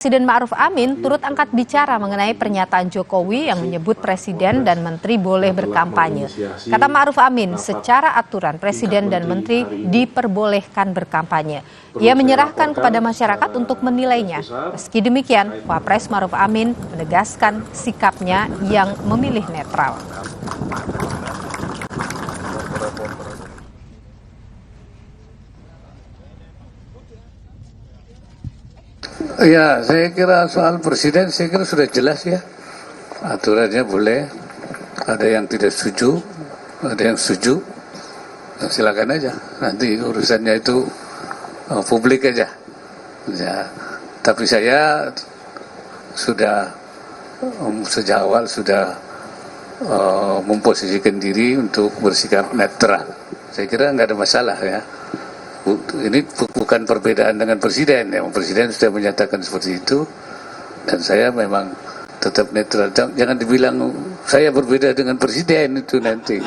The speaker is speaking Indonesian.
Presiden Ma'ruf Amin turut angkat bicara mengenai pernyataan Jokowi yang menyebut presiden dan menteri boleh berkampanye. Kata Ma'ruf Amin, secara aturan presiden dan menteri diperbolehkan berkampanye. Ia menyerahkan kepada masyarakat untuk menilainya. Meski demikian, Wapres Ma'ruf Amin menegaskan sikapnya yang memilih netral. Ya, saya kira soal presiden, saya kira sudah jelas ya. Aturannya boleh, ada yang tidak setuju, ada yang setuju. Nah, silakan aja, nanti urusannya itu publik aja. Ya, tapi saya sudah sejak awal sudah memposisikan diri untuk bersikap netral. Saya kira nggak ada masalah ya. Ini bukan perbedaan dengan presiden, ya. Presiden sudah menyatakan seperti itu, dan saya memang tetap netral. Jangan dibilang saya berbeda dengan presiden itu nanti.